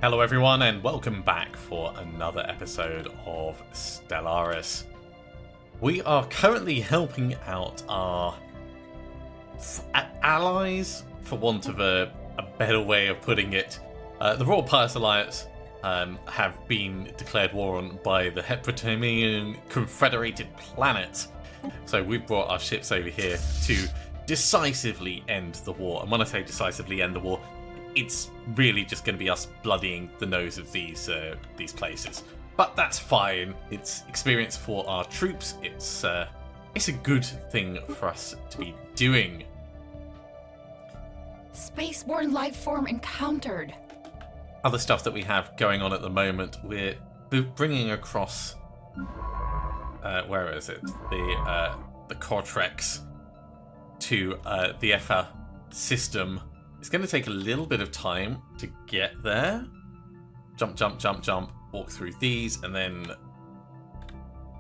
Hello everyone and welcome back for another episode of Stellaris. We are currently helping out our allies, for want of a better way of putting it. The Royal Pious Alliance have been declared war on by the Heprotamian Confederated Planet. So we've brought our ships over here to decisively end the war. And when I say decisively end the war, it's really just going to be us bloodying the nose of these places. But that's fine. It's experience for our troops. It's a good thing for us to be doing. Spaceborne life form encountered. Other stuff that we have going on at the moment, we're bringing across. Where is it? The Cortrex to the EFA system. It's going to take a little bit of time to get there. Jump, jump, jump, jump. Walk through these and then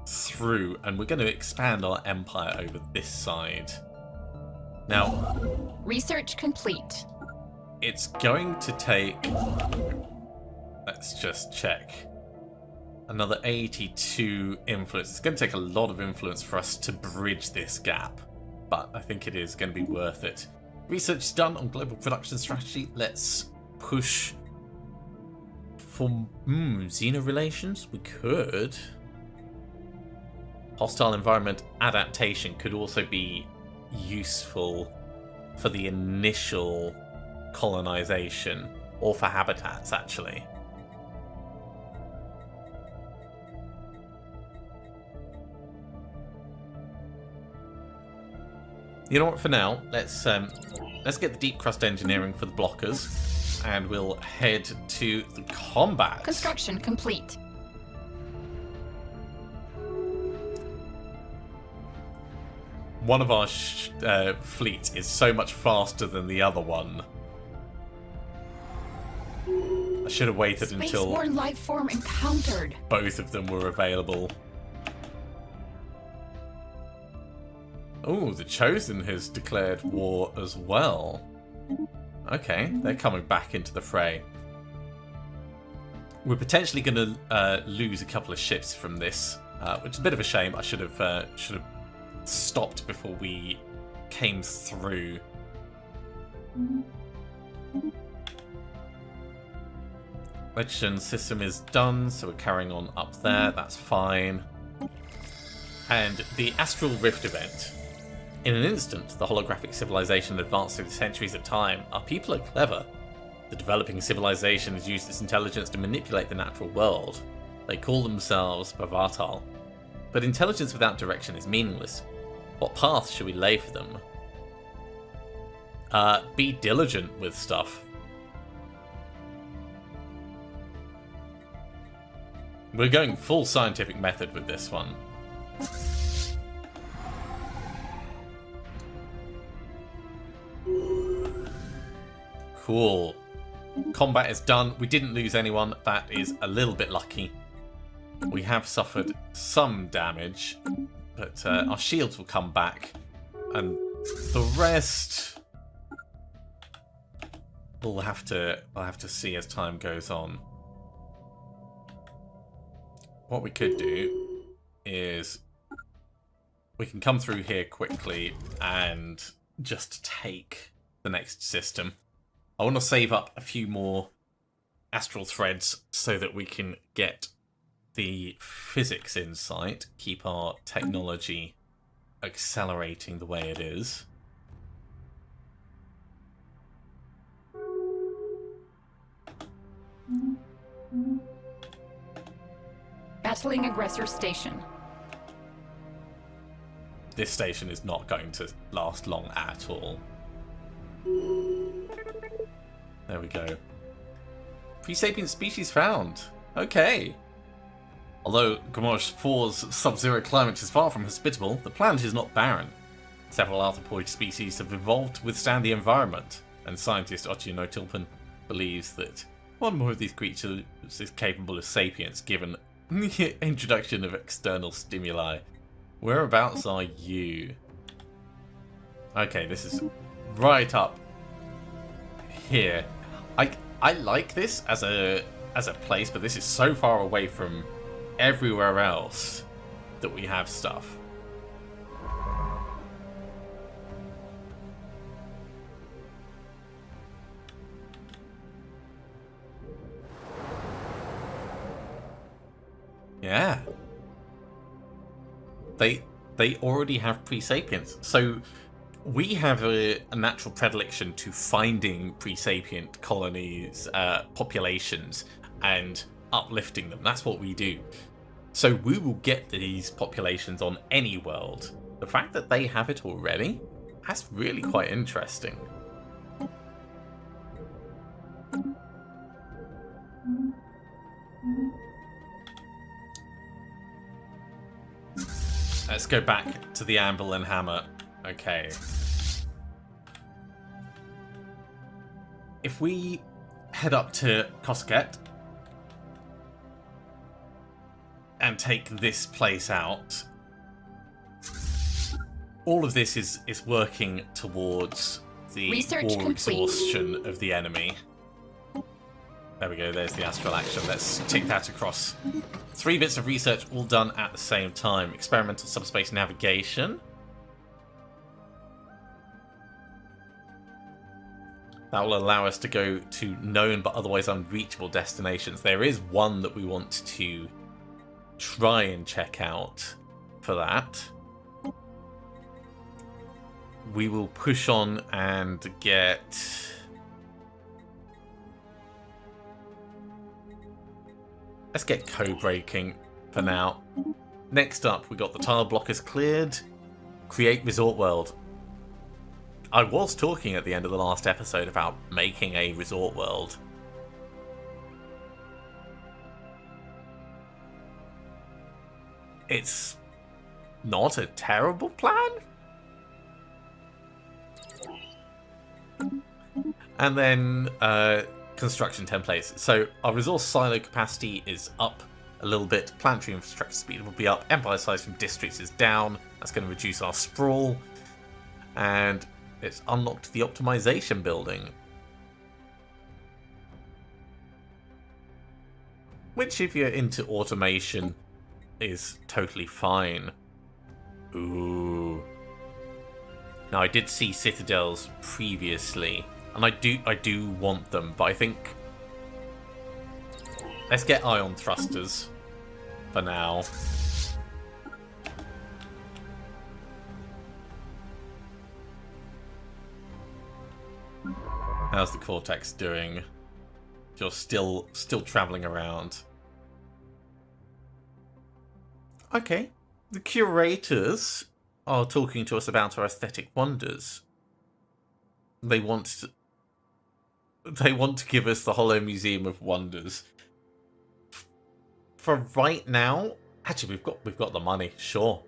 through. And we're going to expand our empire over this side. Now, research complete. It's going to take... Let's just check. Another 82 influence. It's going to take a lot of influence for us to bridge this gap. But I think it is going to be worth it. Research is done on global production strategy. Let's push for Xeno relations. We could. Hostile environment adaptation could also be useful for the initial colonization, or for habitats actually. You know what? For now, let's get the deep crust engineering for the blockers, and we'll head to the combat. Construction complete. One of our fleets is so much faster than the other one. I should have waited until Spaceborne life form encountered. Both of them were available. Oh, the Chosen has declared war as well. Okay, they're coming back into the fray. We're potentially going to lose a couple of ships from this, which is a bit of a shame. I should have stopped before we came through. Legion system is done, so we're carrying on up there. That's fine. And the Astral Rift event. In an instant, the holographic civilization advanced through the centuries of time. Our people are clever. The developing civilization has used its intelligence to manipulate the natural world. They call themselves Bavatal. But intelligence without direction is meaningless. What path should we lay for them? Be diligent with stuff. We're going full scientific method with this one. Cool. Combat is done. We didn't lose anyone. That is a little bit lucky. We have suffered some damage, but our shields will come back, and the rest we'll have to see as time goes on. What we could do is we can come through here quickly and just take the next system. I want to save up a few more astral threads so that we can get the physics insight, keep our technology accelerating the way it is. Battling aggressor station. This station is not going to last long at all. There we go. Pre-sapient species found. Okay. Although Gamosh 4's sub-zero climate is far from hospitable, the planet is not barren. Several arthropoid species have evolved to withstand the environment, and scientist Ochino Tilpin believes that one more of these creatures is capable of sapience given the introduction of external stimuli. Whereabouts are you? Okay, this is right up here. I like this as a place, but this is so far away from everywhere else that we have stuff. Yeah. They already have pre-sapients. So we have a natural predilection to finding pre-sapient colonies, populations, and uplifting them. That's what we do. So we will get these populations on any world. The fact that they have it already, that's really quite interesting. Let's go back to the anvil and hammer. Okay. If we head up to Kosket and take this place out, all of this is working towards the war exhaustion of the enemy. There we go, there's the astral action. Let's tick that across. 3 bits of research all done at the same time. Experimental subspace navigation. That will allow us to go to known but otherwise unreachable destinations. There is one that we want to try and check out for that. We will push on and get... Let's get code breaking for now. Next up, we got the tile blockers cleared. Create resort world. I was talking at the end of the last episode about making a resort world. It's not a terrible plan. And then construction templates. So our resource silo capacity is up a little bit. Planetary infrastructure speed will be up. Empire size from districts is down. That's going to reduce our sprawl. And it's unlocked the optimization building. Which, if you're into automation, is totally fine. Ooh. Now, I did see citadels previously, and I do want them, but I think let's get ion thrusters for now. How's the Cortex doing? You're still traveling around. Okay. The curators are talking to us about our aesthetic wonders. They want to give us the Hollow Museum of Wonders. For right now, actually we've got the money, sure.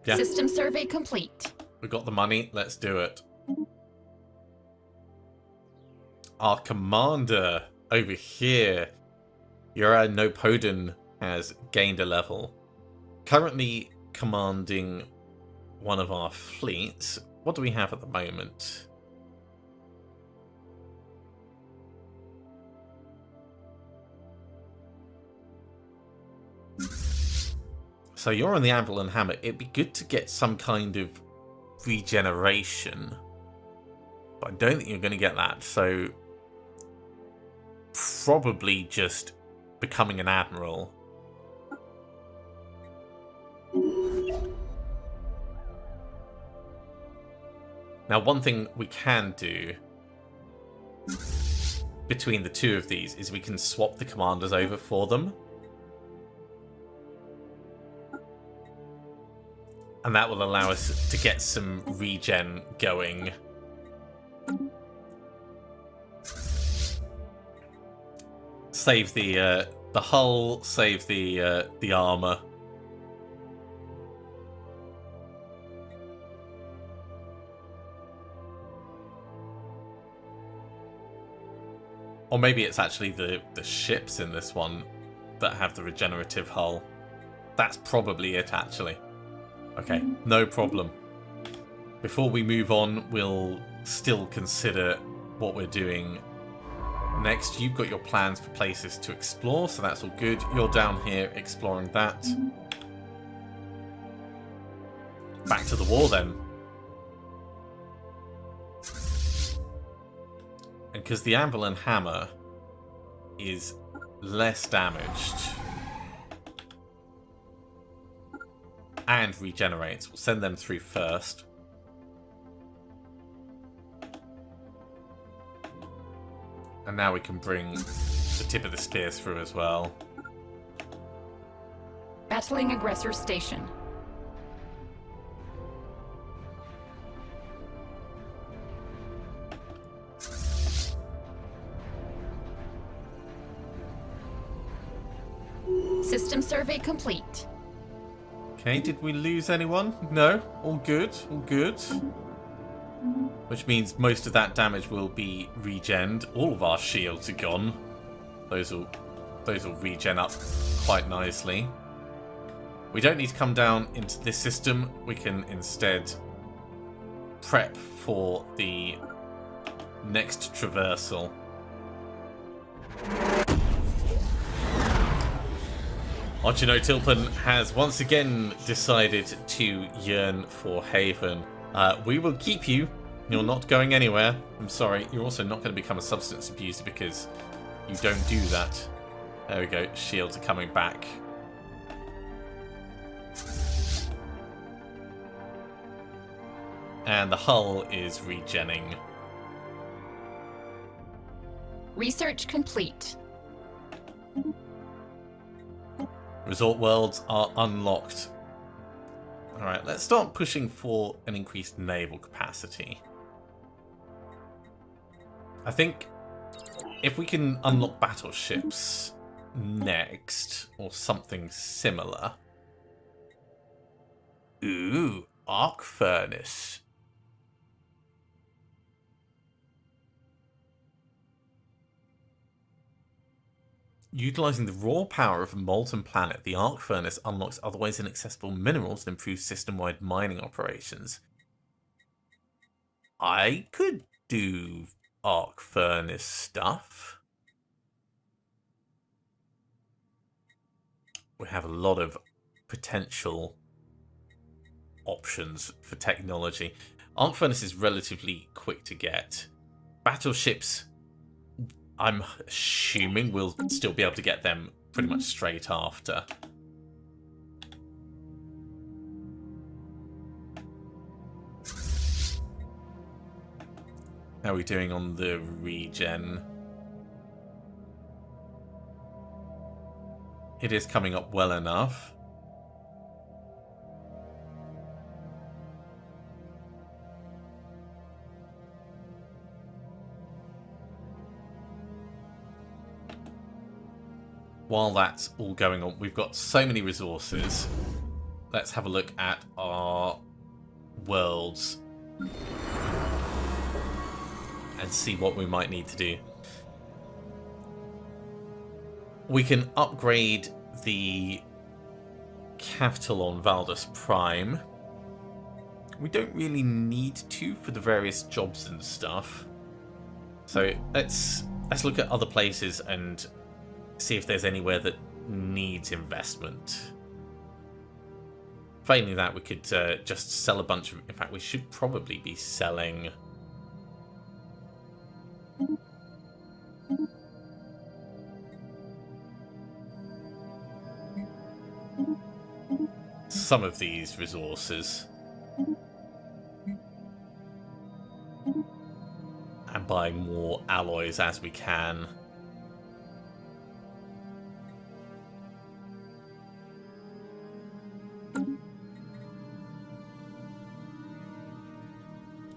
Yeah. System survey complete. We've got the money, let's do it. Our commander over here, Yura Nopodin, has gained a level. Currently commanding one of our fleets. What do we have at the moment? So you're on the anvil and hammer. It'd be good to get some kind of regeneration. But I don't think you're going to get that. So probably just becoming an admiral. Now, one thing we can do between the two of these is we can swap the commanders over for them. And that will allow us to get some regen going. Save the hull, save the armor. Or maybe it's actually the ships in this one that have the regenerative hull. That's probably it, actually. Okay, no problem. Before we move on, we'll still consider what we're doing Next, you've got your plans for places to explore, so that's all good. You're down here exploring that. Back to the war then. And because the anvil and hammer is less damaged and regenerates, we'll send them through first. And now we can bring the tip of the spears through as well. Battling aggressor station. System survey complete. Okay, did we lose anyone? No, all good, all good. Which means most of that damage will be regened. All of our shields are gone. Those will regen up quite nicely. We don't need to come down into this system. We can instead prep for the next traversal. Ochino Tilpin has once again decided to yearn for Haven. We will keep you. You're not going anywhere. I'm sorry. You're also not going to become a substance abuser because you don't do that. There we go. Shields are coming back. And the hull is regenning. Research complete. Resort worlds are unlocked. Alright, let's start pushing for an increased naval capacity. I think if we can unlock battleships next, or something similar. Ooh, arc furnace. Utilizing the raw power of a molten planet, the arc furnace unlocks otherwise inaccessible minerals and improves system-wide mining operations. I could do arc furnace stuff. We have a lot of potential options for technology. Arc furnace is relatively quick to get. Battleships, I'm assuming we'll still be able to get them pretty much straight after. How are we doing on the regen? It is coming up well enough. While that's all going on, we've got so many resources. Let's have a look at our worlds and see what we might need to do. We can upgrade the capital on Valdus Prime. We don't really need to for the various jobs and stuff. So let's look at other places and see if there's anywhere that needs investment. Failing that, we could just sell a bunch of... In fact, we should probably be selling... some of these resources. And buy more alloys as we can.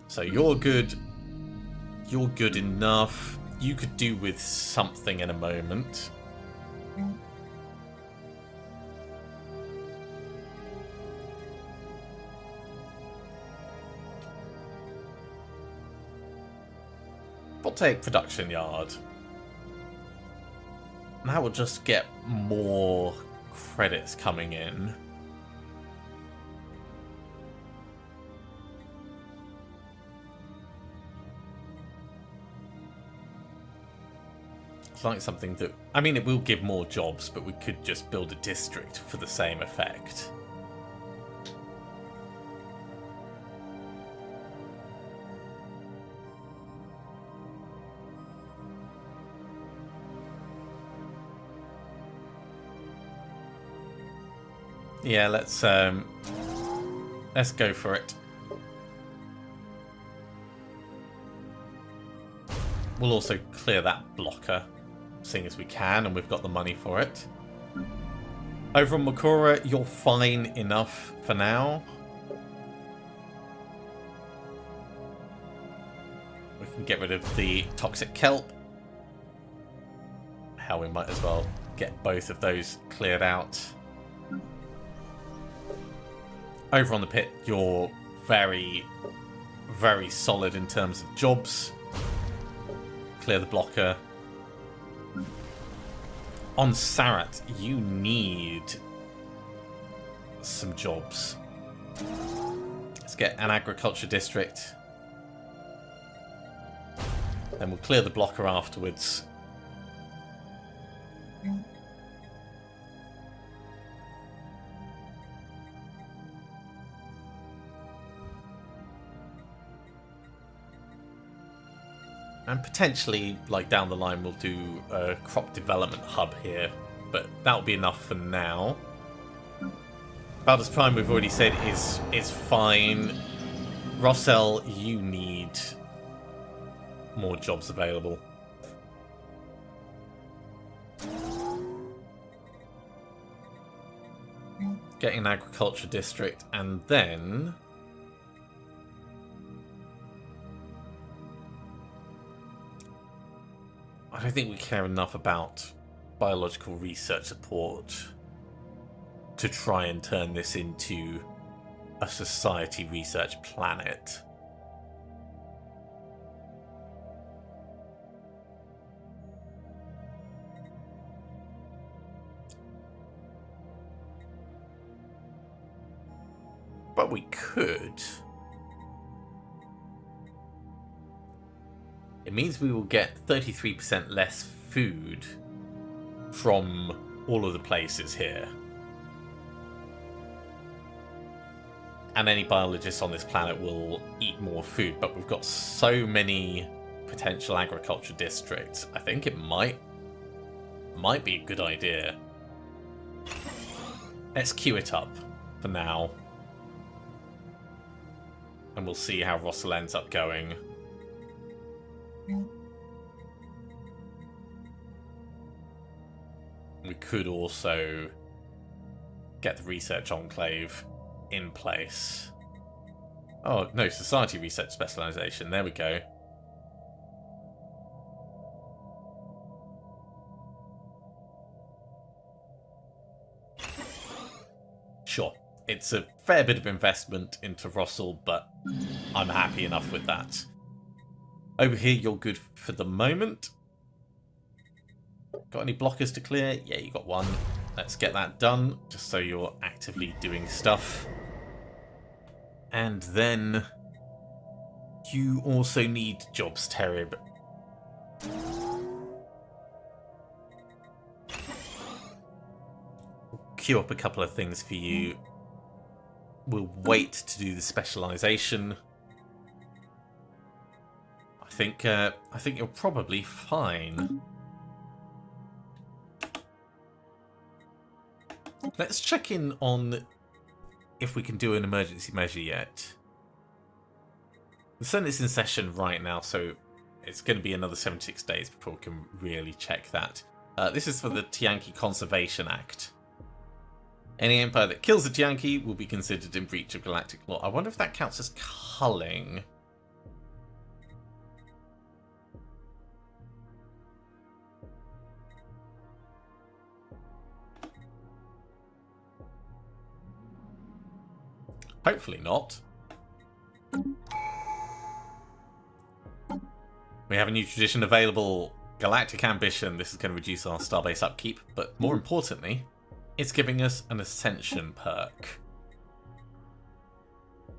So you're good. You're good enough. You could do with something in a moment. We'll take production yard. Now we'll just get more credits coming in. like something that... I mean, it will give more jobs, but we could just build a district for the same effect. Yeah, let's go for it. We'll also clear that blocker, seeing as we can, and we've got the money for it. Over on Makura, you're fine enough for now. We can get rid of the toxic kelp. Hell, we might as well get both of those cleared out. Over on the pit, you're very, very solid in terms of jobs. Clear the blocker. On Sarat, you need some jobs. Let's get an agriculture district. Then we'll clear the blocker afterwards. And potentially, like down the line, we'll do a crop development hub here. But that'll be enough for now. Baldur's Prime, we've already said, is fine. Rossell, you need more jobs available. Getting an agriculture district, and then... I don't think we care enough about biological research support to try and turn this into a society research planet. But we could. It means we will get 33% less food from all of the places here. And any biologists on this planet will eat more food, but we've got so many potential agriculture districts. I think it might be a good idea. Let's queue it up for now. And we'll see how Russell ends up going. We could also get the research enclave in place. Oh, no, society research specialization. There we go. Sure. It's a fair bit of investment into Russell, but I'm happy enough with that. Over here, you're good for the moment. Got any blockers to clear? Yeah, you got one. Let's get that done, just so you're actively doing stuff. And then you also need jobs, Terib. Queue up a couple of things for you. We'll wait to do the specialization. I think you're probably fine. Let's check in on if we can do an emergency measure yet. The Senate is in session right now, so it's going to be another 76 days before we can really check that. This is for the Tianki Conservation Act. Any empire that kills a Tianki will be considered in breach of galactic law. I wonder if that counts as culling. Hopefully not. We have a new tradition available. Galactic Ambition. This is going to reduce our starbase upkeep, but more importantly, it's giving us an Ascension perk.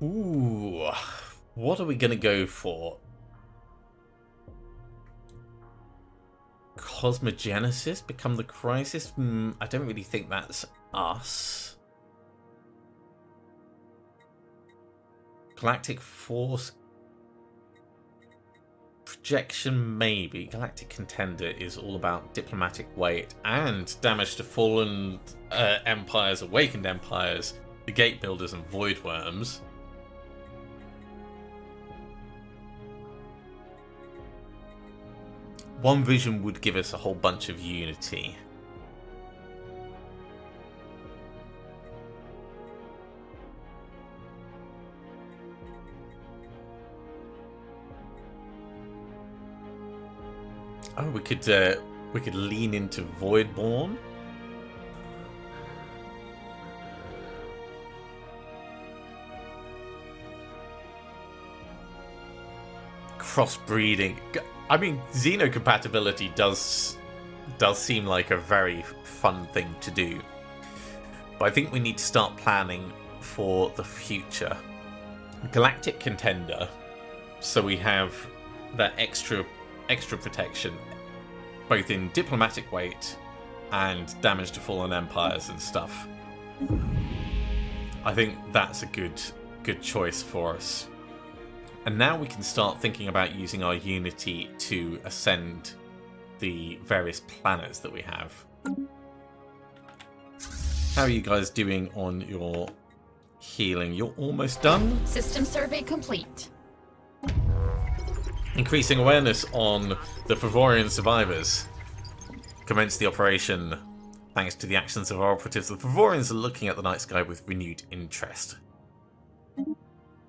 Ooh, what are we going to go for? Cosmogenesis become the crisis? I don't really think that's us. Galactic Force Projection, maybe. Galactic Contender is all about diplomatic weight and damage to fallen empires, awakened empires, the Gate Builders, and Void Worms. One vision would give us a whole bunch of unity. Oh, we could lean into Voidborn. Crossbreeding. I mean, xenocompatibility does seem like a very fun thing to do. But I think we need to start planning for the future. Galactic Contender, so we have that extra protection, both in diplomatic weight and damage to fallen empires and stuff. I think that's a good choice for us. And now we can start thinking about using our unity to ascend the various planets that we have. How are you guys doing on your healing? You're almost done? System survey complete. Increasing awareness on the Favorian survivors. Commence the operation. Thanks to the actions of our operatives, the Favorians are looking at the night sky with renewed interest.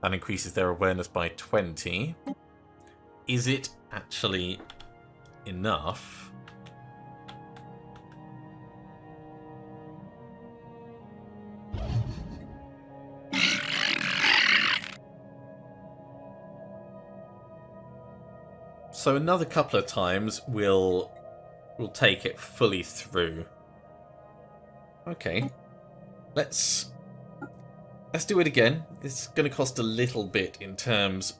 That increases their awareness by 20. Is it actually enough? So another couple of times we'll take it fully through. Okay. Let's do it again. It's going to cost a little bit in terms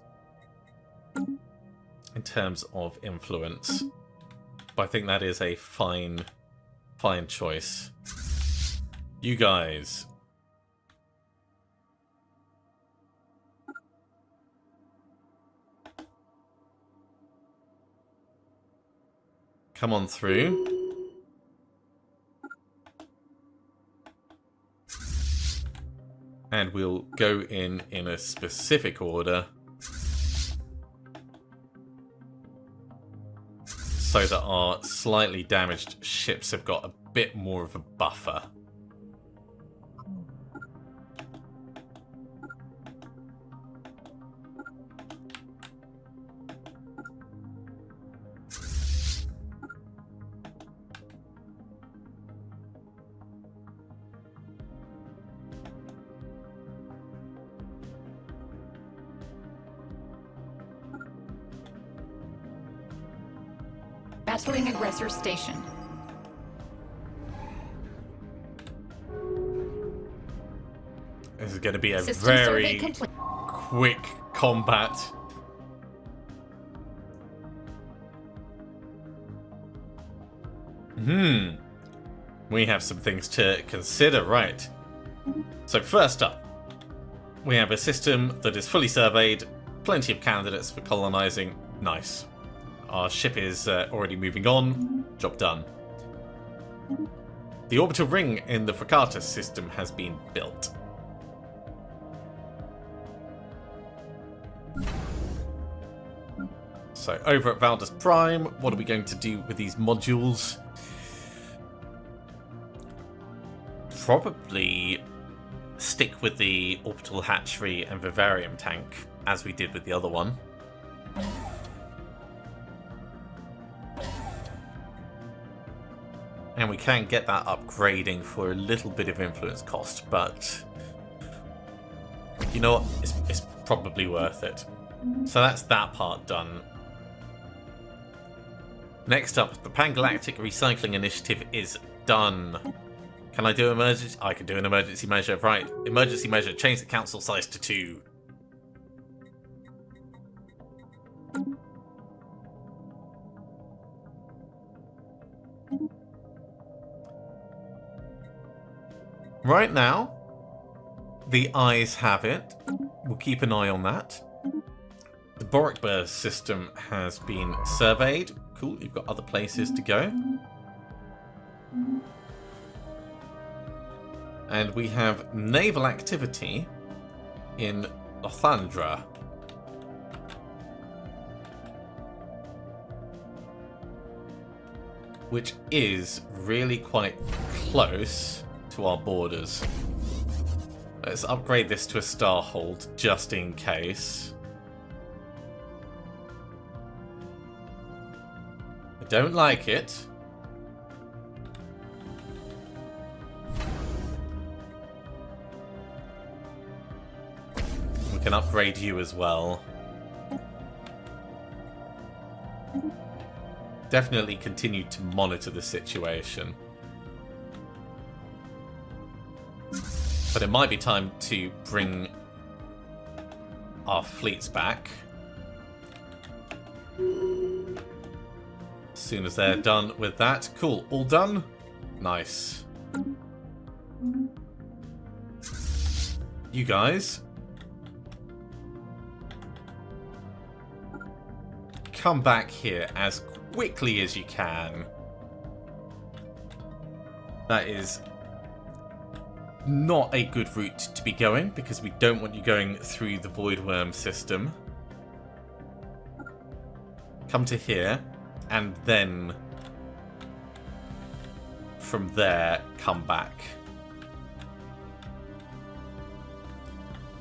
of influence. But I think that is a fine choice. You guys. Come on through. And we'll go in a specific order so that our slightly damaged ships have got a bit more of a buffer. Battling aggressor station. This is going to be a System very survey quick combat. We have some things to consider, right? So first up, we have a system that is fully surveyed, plenty of candidates for colonizing. Nice. Our ship is already moving on. Job done. The orbital ring in the Fracata system has been built. So over at Valdus Prime, what are we going to do with these modules? Probably stick with the orbital hatchery and vivarium tank, as we did with the other one. And we can get that upgrading for a little bit of influence cost, but you know what? It's probably worth it. So that's that part done. Next up, the Pangalactic Recycling Initiative is done. Can I do emergency? I can do an emergency measure. Right, emergency measure. Change the council size to 2. right now, the eyes have it. We'll keep an eye on that. The Borikber system has been surveyed. Cool, you've got other places to go. And we have naval activity in Lothandra. Which is really quite close to our borders. Let's upgrade this to a Starhold just in case. I don't like it. We can upgrade you as well. Definitely continue to monitor the situation. But it might be time to bring our fleets back. As soon as they're done with that. Cool, all done? Nice. You guys, come back here as quickly as you can. That is not a good route to be going, because we don't want you going through the Voidworm system. Come to here, and then from there, come back.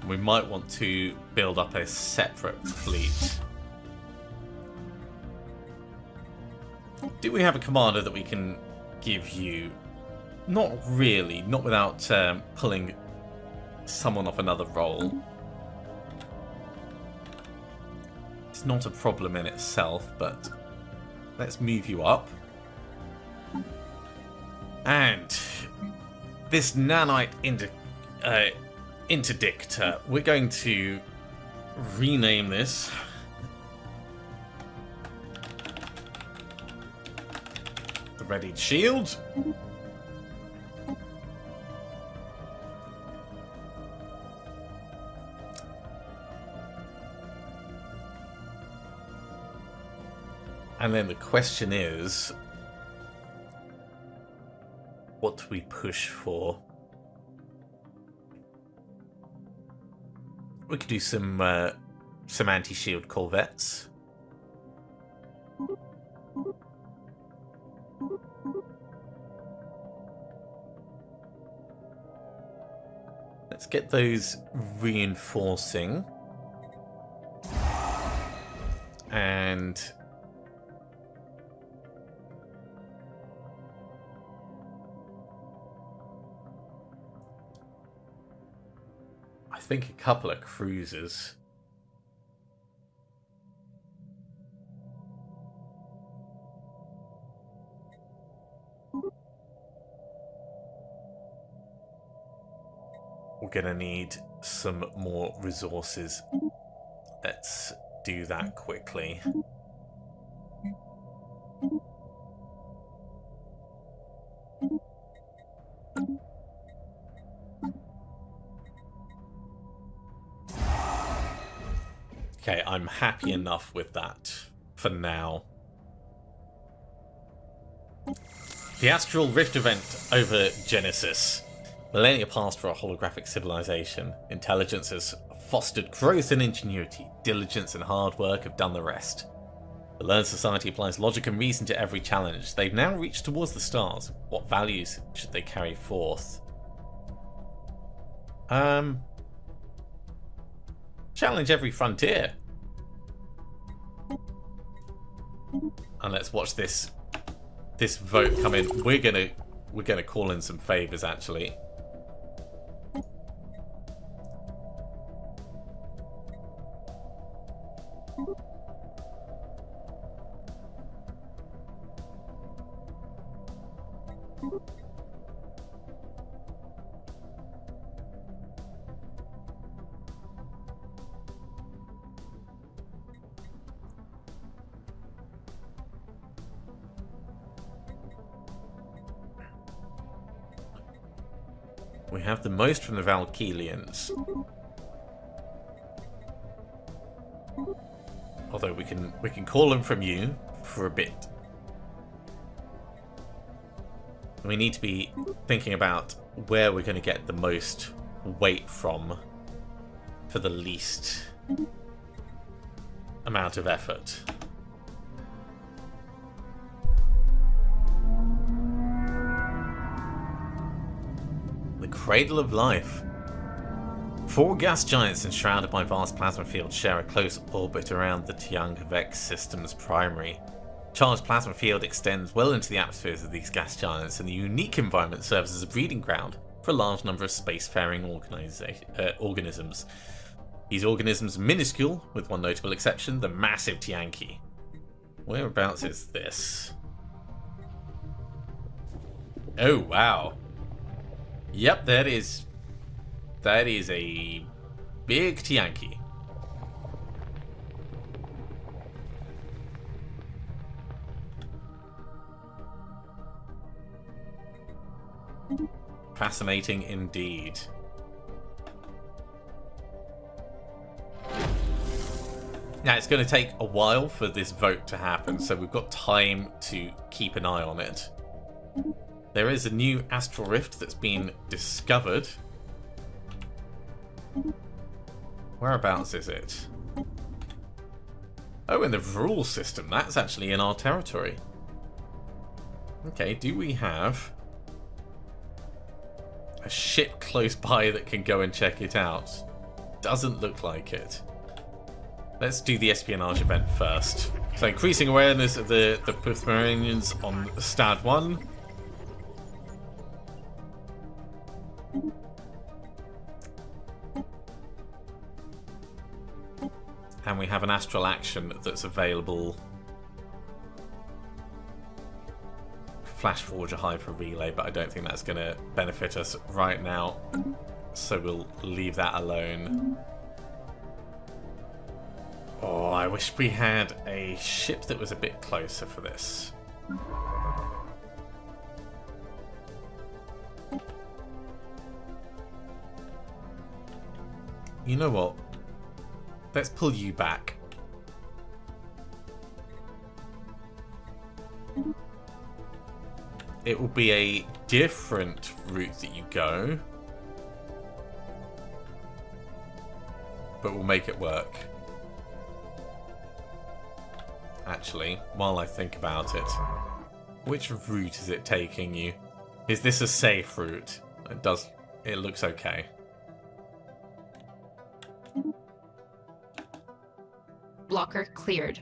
We might want to build up a separate fleet. Do we have a commander that we can give you? Not really, not without pulling someone off another role. It's not a problem in itself, but let's move you up. And this nanite interdictor, we're going to rename this. The Readied Shield. And then the question is, what do we push for? We could do some anti-shield corvettes. Let's get those reinforcing. And I think a couple of cruisers. We're gonna need some more resources. Let's do that quickly. Okay, I'm happy enough with that for now. The Astral Rift event over Genesis. Millennia passed for a holographic civilization. Intelligence has fostered growth and ingenuity. Diligence and hard work have done the rest. The learned society applies logic and reason to every challenge. They've now reached towards the stars. What values should they carry forth? Challenge every frontier. And let's watch this vote come in. We're gonna call in some favors actually. We have the most from the Valkelians. Although we can call them from you for a bit. We need to be thinking about where we're going to get the most weight from for the least amount of effort. The Cradle of Life. 4 gas giants enshrouded by vast plasma fields share a close orbit around the Tiangvex system's primary. Charged plasma field extends well into the atmospheres of these gas giants, and the unique environment serves as a breeding ground for a large number of spacefaring organisms. These organisms are minuscule, with one notable exception, the massive Tianki. Whereabouts is this? Oh, wow. Yep, that is a big Tianki. Fascinating indeed. Now, it's going to take a while for this vote to happen, so we've got time to keep an eye on it. There is a new astral rift that's been discovered. Whereabouts is it? Oh, in the Vrul system. That's actually in our territory. Okay, do we have a ship close by that can go and check it out? Doesn't look like it. Let's do the espionage event first. So, increasing awareness of the Puthmarinians on Stad 1. And we have an astral action that's available. Flash Forge a Hyper Relay, but I don't think that's going to benefit us right now. So we'll leave that alone. Oh, I wish we had a ship that was a bit closer for this. You know what? Let's pull you back. It will be a different route that you go, but we'll make it work. Actually, while I think about it, which route is it taking you? Is this a safe route? It looks okay. Blocker cleared.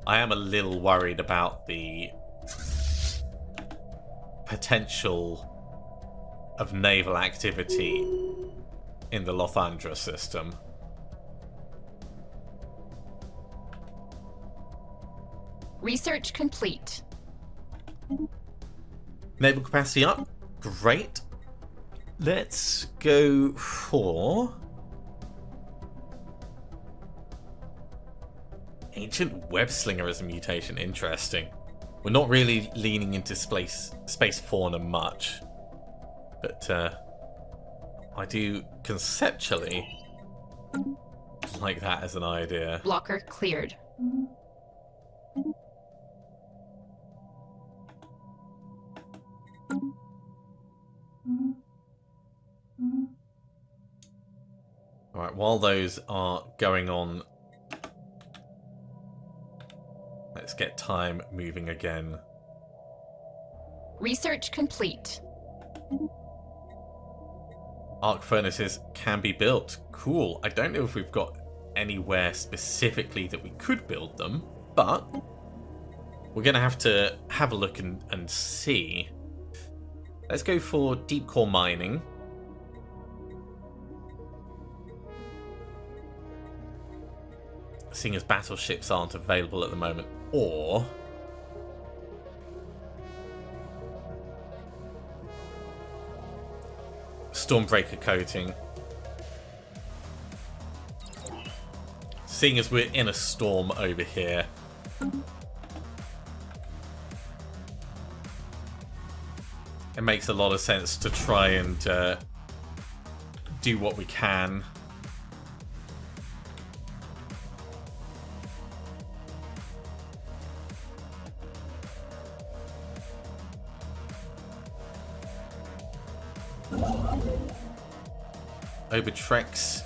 I am a little worried about the potential of naval activity in the Lothandra system. Research complete. Naval capacity up. Great. Let's go for Ancient Webslinger as a mutation. Interesting. We're not really leaning into space fauna much, but I do conceptually like that as an idea. Blocker cleared. Alright, while those are going on, let's get time moving again. Research complete. Arc furnaces can be built. Cool. I don't know if we've got anywhere specifically that we could build them, but we're going to have a look and see. Let's go for deep core mining. Seeing as battleships aren't available at the moment, or Stormbreaker coating. seeing as we're in a storm over here, it makes a lot of sense to try and do what we can. Obertrex.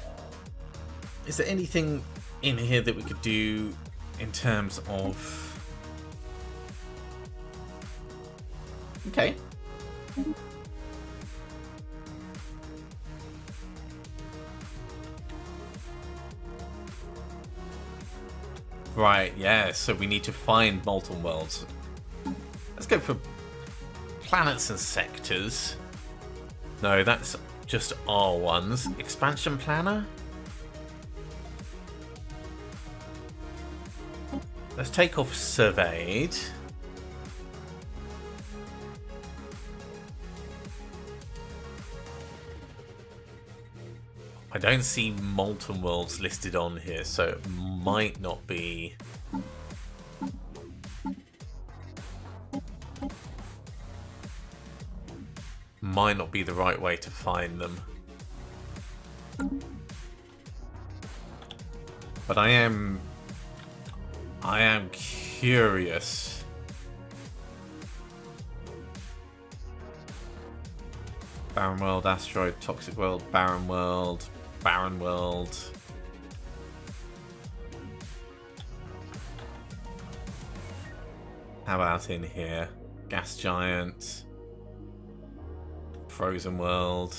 Is there anything in here that we could do in terms of... Okay. Right, yeah, so we need to find molten worlds. Let's go for planets and sectors. No, that's just R1s. Expansion planner? Let's take off surveyed. I don't see molten worlds listed on here, so it might not be... might not be the right way to find them. But I am curious. Barren world, asteroid, toxic world, barren world, barren world. How about in here? Gas giant. Frozen world.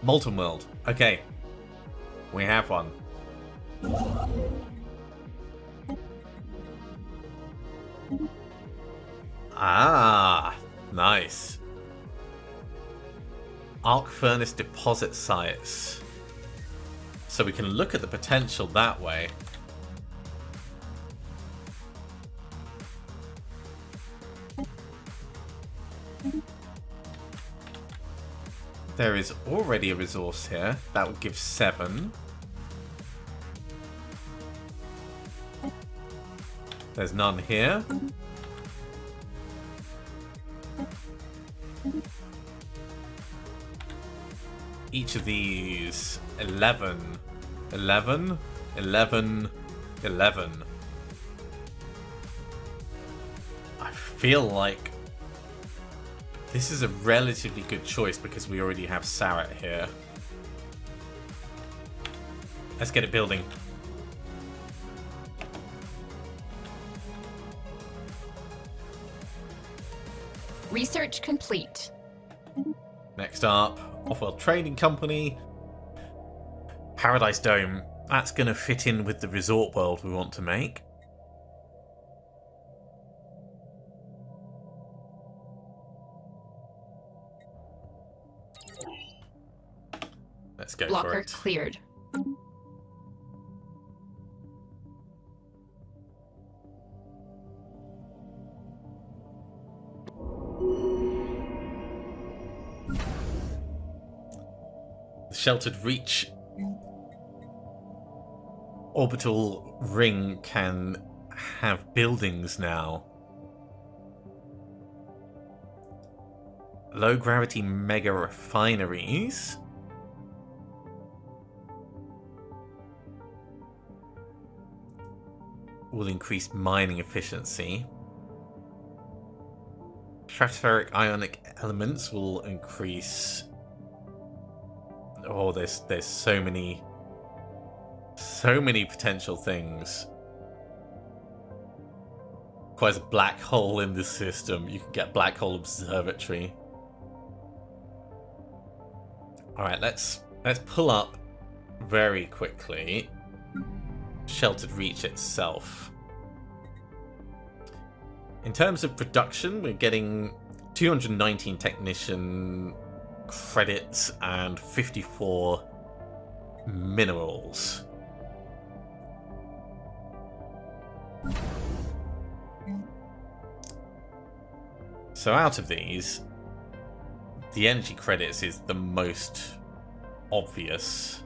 Molten world. Okay. We have one. Ah, nice. Arc furnace deposit sites. So we can look at the potential that way. There is already a resource here. That would give 7. There's none here. Each of these 11, 11, 11, 11. I feel like this is a relatively good choice because we already have Sarat here. Let's get it building. Research complete. Next up, Off-World Trading Company. Paradise Dome. That's going to fit in with the resort world we want to make. Let's go Blocker for it. cleared. The Sheltered Reach orbital ring can have buildings now. Low gravity mega refineries. Will increase mining efficiency. Stratospheric ionic elements will increase. Oh, there's so many potential things. Quite a black hole in this system. You can get black hole observatory. All right, let's pull up very quickly. Sheltered Reach itself. In terms of production, we're getting 219 technician credits and 54 minerals. So out of these, the energy credits is the most obvious.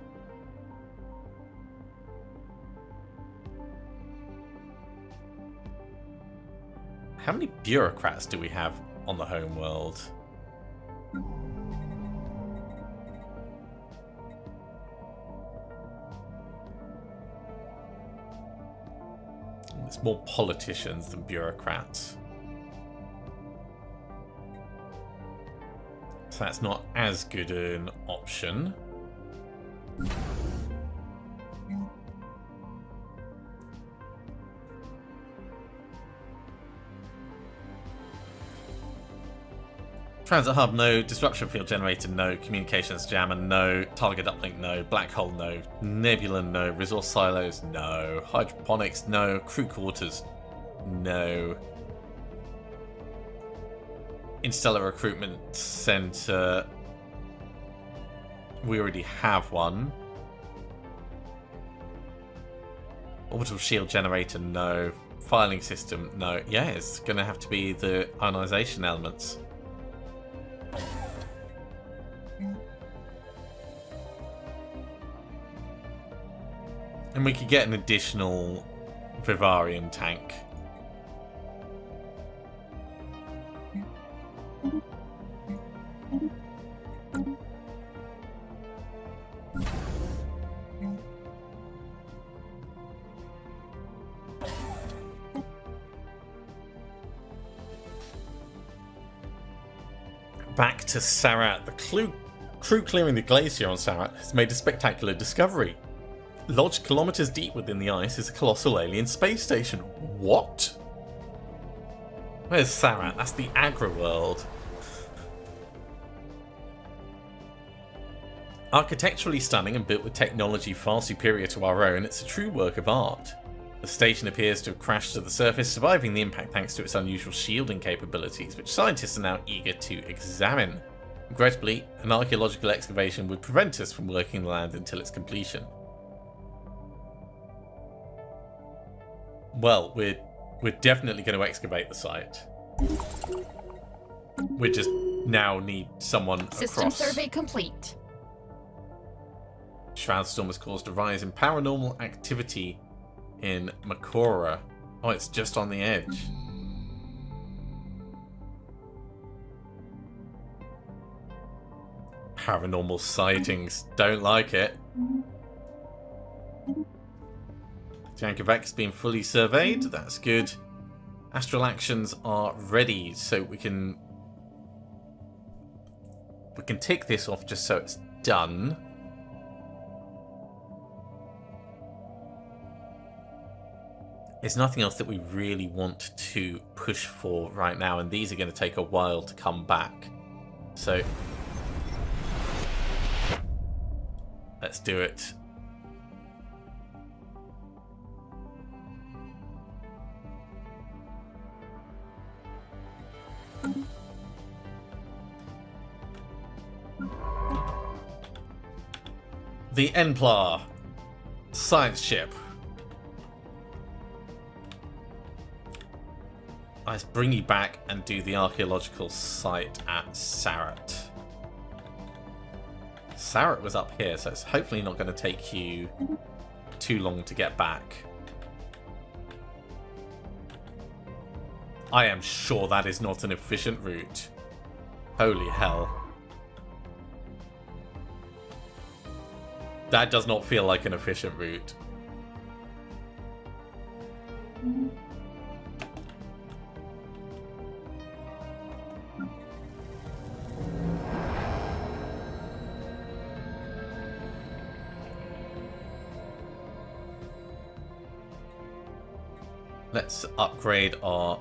How many bureaucrats do we have on the home world? It's more politicians than bureaucrats. So that's not as good an option. Transit hub, no. Disruption field generator, no. Communications jammer, no. Target uplink, no. Black hole, no. Nebula, no. Resource silos, no. Hydroponics, no. Crew quarters, no. Interstellar Recruitment Center, we already have one. Orbital shield generator, no. Filing system, no. Yeah, it's going to have to be the ionization elements. And we could get an additional Vivarium tank. Back to Sarat. The crew clearing the glacier on Sarat has made a spectacular discovery. Lodged kilometers deep within the ice is a colossal alien space station. What? Where's Sarat? That's the Agra world. Architecturally stunning and built with technology far superior to our own, it's a true work of art. The station appears to have crashed to the surface, surviving the impact thanks to its unusual shielding capabilities, which scientists are now eager to examine. Regrettably, an archaeological excavation would prevent us from working the land until its completion. Well, we're definitely going to excavate the site. We just now need someone System across. survey complete. Shroud storm has caused a rise in paranormal activity in Makora. Oh, it's just on the edge. Paranormal sightings. Don't like it. Jankovac has been fully surveyed. That's good. Astral actions are ready, so we can tick this off just so it's done. There's nothing else that we really want to push for right now, and these are going to take a while to come back. So let's do it. The Enplar science ship. Let's bring you back and do the archaeological site at Sarat. Sarat was up here, so it's hopefully not going to take you too long to get back. I am sure that is not an efficient route. Holy hell. That does not feel like an efficient route. Let's upgrade our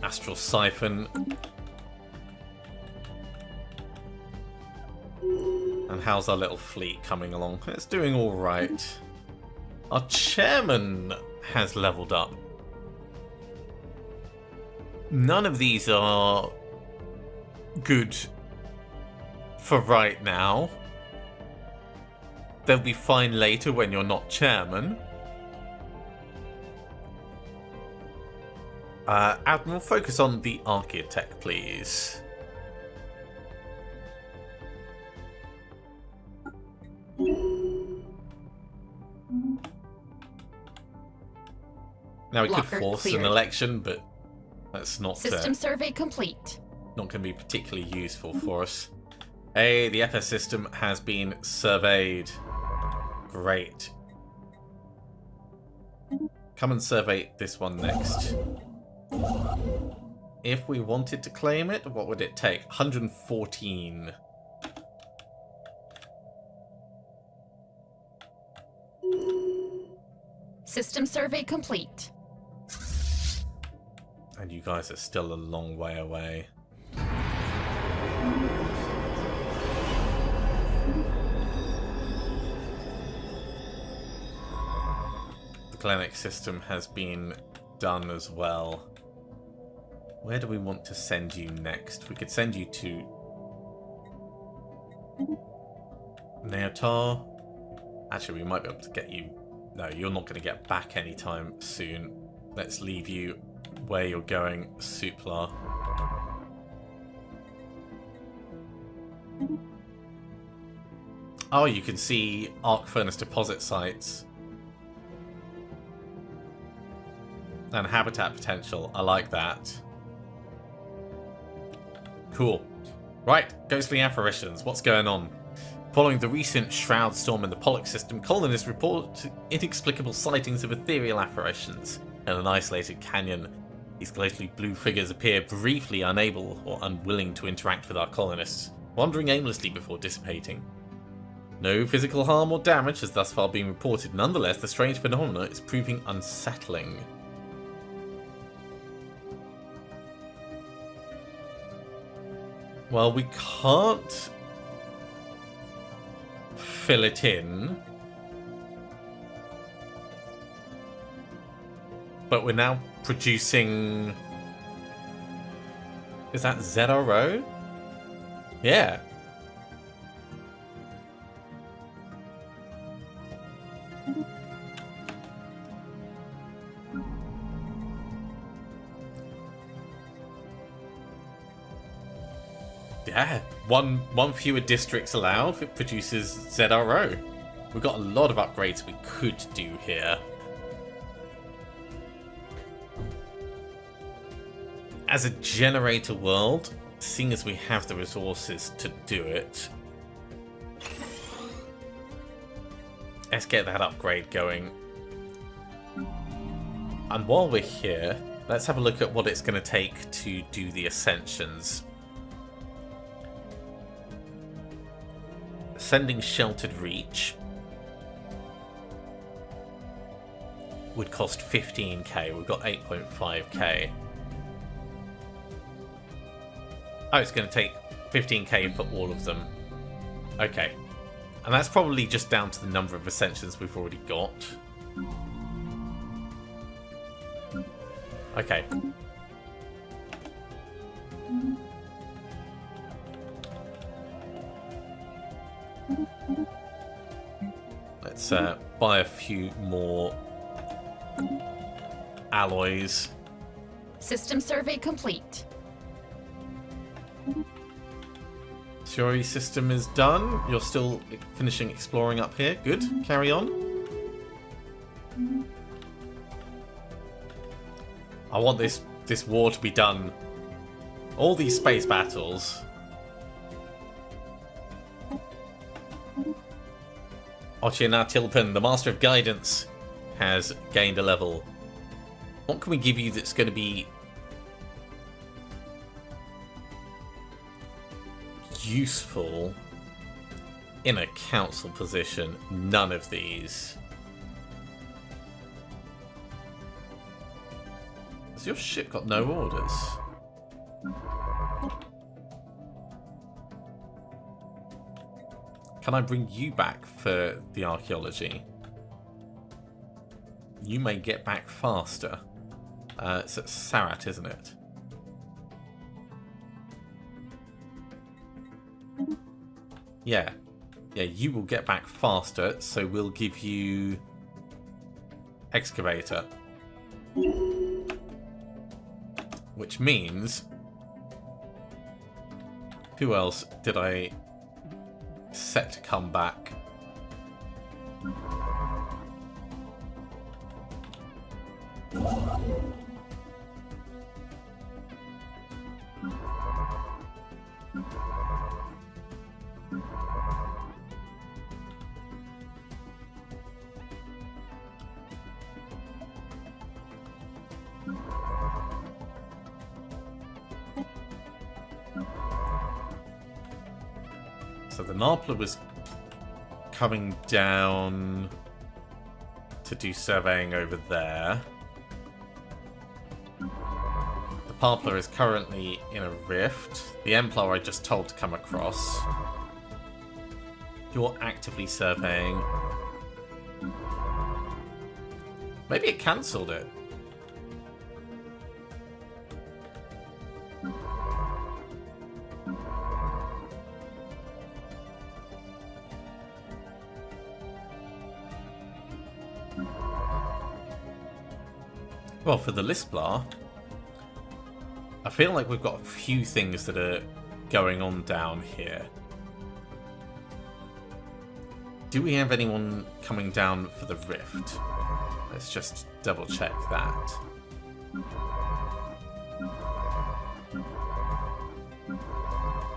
Astral Siphon. And how's our little fleet coming along? It's doing all right. Our chairman has leveled up. None of these are good for right now. They'll be fine later when you're not chairman. Admiral, focus on the architect, please. Now we could Blocker force an cleared. election, but that's not System survey complete. not going to be particularly useful for us. Hey, the FS system has been surveyed. Great. Come and survey this one next. If we wanted to claim it, what would it take? 114. System survey complete. And you guys are still a long way away. The clinic system has been done as well. Where do we want to send you next? We could send you to Neotar. Actually, we might be able to get you... No, you're not going to get back anytime soon. Let's leave you where you're going, Supla. Oh, you can see arc furnace deposit sites. And habitat potential. I like that. Cool. Right, ghostly apparitions. What's going on? Following the recent Shroud storm in the Pollux system, colonists report inexplicable sightings of ethereal apparitions in an isolated canyon. These ghostly blue figures appear briefly unable or unwilling to interact with our colonists, wandering aimlessly before dissipating. No physical harm or damage has thus far been reported. Nonetheless, the strange phenomena is proving unsettling. Well, we can't fill it in, but we're now producing... Is that ZRO? Yeah. Yeah, one fewer districts allowed. It produces ZRO. We've got a lot of upgrades we could do here. As a generator world, seeing as we have the resources to do it, let's get that upgrade going. And while we're here, let's have a look at what it's going to take to do the Ascensions. Sending Sheltered Reach would cost 15k. We've got 8.5k. Oh, it's going to take 15k for all of them. Okay. And that's probably just down to the number of Ascensions we've already got. Okay. Let's buy a few more alloys. System survey complete. Suri system is done. You're still finishing exploring up here. Good. Carry on. I want this war to be done. All these space battles. Ochiana Tilpen, the Master of Guidance, has gained a level. What can we give you that's going to be useful in a council position? None of these. Has your ship got no orders? Can I bring you back for the archaeology? You may get back faster. It's at Sarat, isn't it? Yeah. Yeah, you will get back faster, so we'll give you Excavator. Which means... Who else did I set to come back? So the Narpler was coming down to do surveying over there. The Parpler is currently in a rift. The Emplar I just told to come across. You're actively surveying. Maybe it cancelled it. Well, for the Lisplar, I feel like we've got a few things that are going on down here. Do we have anyone coming down for the Rift? Let's just double check that.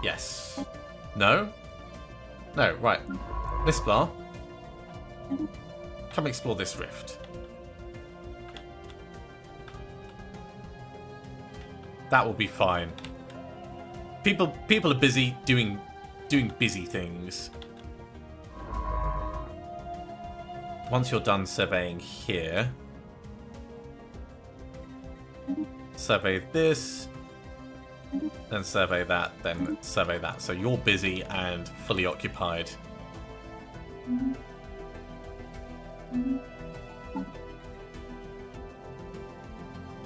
Yes. No? No, right. Lisplar, come explore this Rift. That will be fine. People are busy doing busy things. Once you're done surveying here, survey this, then survey that, then survey that. So you're busy and fully occupied.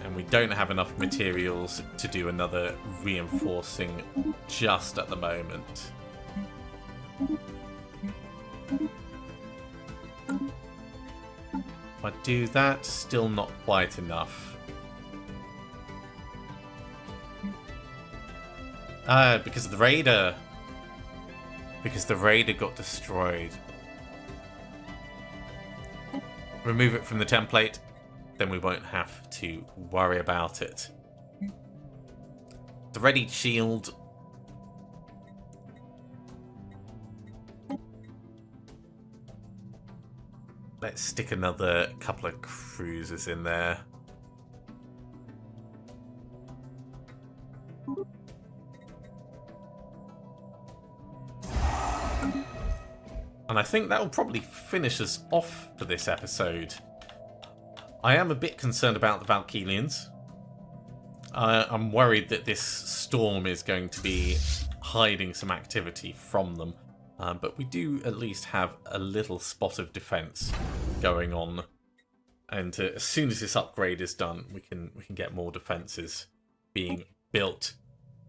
And we don't have enough materials to do another reinforcing just at the moment. If I do that, still not quite enough. Because of the Raider. Because the Raider got destroyed. Remove it from the template, then we won't have to worry about it. The ready shield. Let's stick another couple of cruisers in there. And I think that will probably finish us off for this episode. I am a bit concerned about the Valkelians. I'm worried that this storm is going to be hiding some activity from them. But we do at least have a little spot of defense going on. And as soon as this upgrade is done, we can get more defenses being built.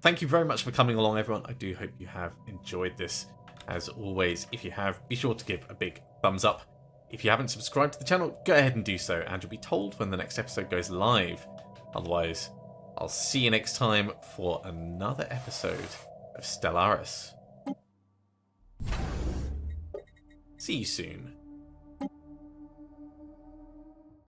Thank you very much for coming along, everyone. I do hope you have enjoyed this. As always, if you have, be sure to give a big thumbs up. If you haven't subscribed to the channel, go ahead and do so, and you'll be told when the next episode goes live. Otherwise, I'll see you next time for another episode of Stellaris. See you soon.